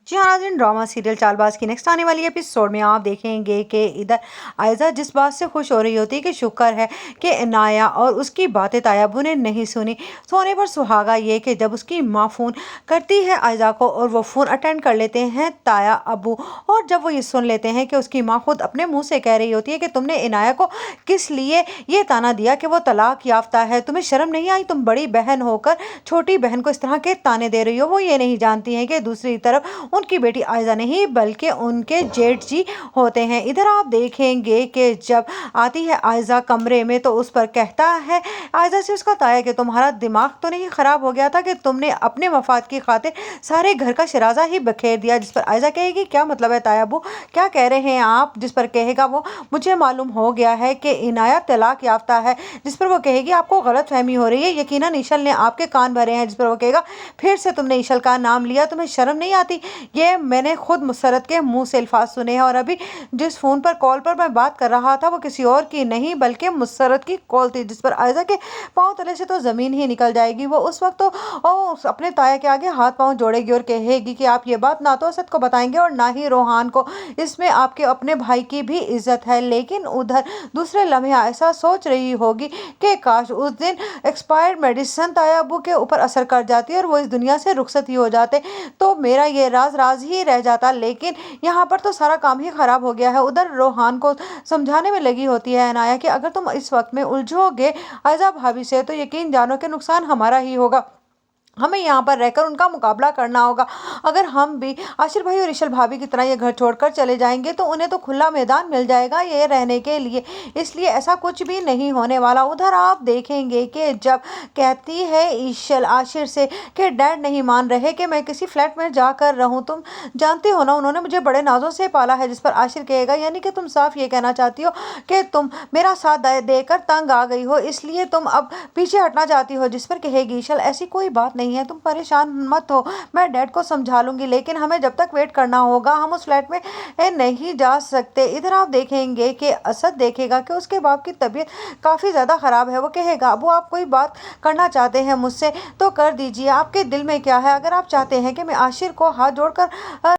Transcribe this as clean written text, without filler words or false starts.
जी हाँ नाज़रीन, drama serial Chaalbaaz की नेक्स्ट आने वाली एपिसोड में आप देखेंगे कि इधर आयजा जिस बात से खुश हो रही होती है कि शुक्र है कि इनाया और उसकी बातें तायाबू ने नहीं सुनी। सोने पर सुहागा ये कि जब उसकी माँ फ़ोन करती है आयजा को और वो फ़ोन अटेंड कर लेते हैं ताया अबू, और जब वो ये सुन लेते हैं कि उसकी माँ खुद अपने मुँह से कह रही होती है कि तुमने इनाया को किस लिए ये ताना दिया कि वो तलाक याफ्ता है, तुम्हें शर्म नहीं आई, तुम बड़ी बहन होकर छोटी बहन को इस तरह के ताने दे रही हो। वो ये नहीं जानती हैं कि दूसरी तरफ उनकी बेटी आयजा नहीं बल्कि उनके जेठ जी होते हैं। इधर आप देखेंगे कि जब आती है आयजा कमरे में तो उस पर कहता है आयजा से उसका ताया कि तुम्हारा दिमाग तो नहीं खराब हो गया था कि तुमने अपने मफाद की खातिर सारे घर का शराजा ही बखेर दिया। जिस पर आयजा कहेगी क्या मतलब है तायाबू, क्या कह रहे हैं आप। जिस पर कहेगा वो मुझे मालूम हो गया है कि इनाया तलाक याफ्ता है। जिस पर वो कहेगी आपको गलत फहमी हो रही है, यकीनन ईशल ने आपके कान भरे हैं। जिस पर वो कहेगा फिर से तुमने ईशल का नाम लिया, तुम्हें शर्म नहीं आती। ये मैंने खुद मुसरत के मुंह से अल्फाज सुने हैं और अभी जिस फोन पर कॉल पर मैं बात कर रहा था वो किसी और की नहीं बल्कि मुसरत की कॉल थी। जिस पर आयजा के पांव तले से तो जमीन ही निकल जाएगी। वो उस वक्त तो अपने ताया के आगे हाथ पांव जोड़ेगी और कहेगी कि आप ये बात ना तो असद को बताएंगे और ना ही रोहान को, इसमें आपके अपने भाई की भी इज्जत है। लेकिन उधर दूसरे लम्हे ऐसा सोच रही होगी कि काश उस दिन एक्सपायर्ड मेडिसिन तायाबू के ऊपर असर कर जाती और वो इस दुनिया से रुखसत ही हो जाते तो मेरा ये राज राज ही रह जाता। लेकिन यहाँ पर तो सारा काम ही खराब हो गया है। उधर रोहान को समझाने में लगी होती है अनाया कि अगर तुम इस वक्त में उलझोगे आयजा भाभी से तो यकीन जानो कि नुकसान हमारा ही होगा, हमें यहाँ पर रहकर उनका मुकाबला करना होगा। अगर हम भी आशिर भाई और ईशल भाभी की तरह ये घर छोड़कर चले जाएंगे तो उन्हें तो खुला मैदान मिल जाएगा ये रहने के लिए, इसलिए ऐसा कुछ भी नहीं होने वाला। उधर आप देखेंगे कि जब कहती है ईशल आशिर से कि डैड नहीं मान रहे कि मैं किसी फ्लैट में जाकर रहूं, तुम जानते हो ना उन्होंने मुझे बड़े नाजों से पाला है। जिस पर आशिर कहेगा यानी कि तुम साफ ये कहना चाहती हो कि तुम मेरा साथ देकर तंग आ गई हो इसलिए तुम अब पीछे हटना चाहती हो। जिस पर कहेगी ईशल ऐसी कोई बात नहीं है, तुम परेशान मत हो, मैं डैड को समझा लूंगी, लेकिन हमें जब तक वेट करना होगा हम उस फ्लैट में नहीं जा सकते। इधर आप देखेंगे कि असद देखेगा कि उसके बाप की तबीयत काफ़ी ज़्यादा ख़राब है। वो कहेगा अबू आप कोई बात करना चाहते हैं मुझसे तो कर दीजिए, आपके दिल में क्या है। अगर आप चाहते हैं कि मैं आशिर को हाथ जोड़कर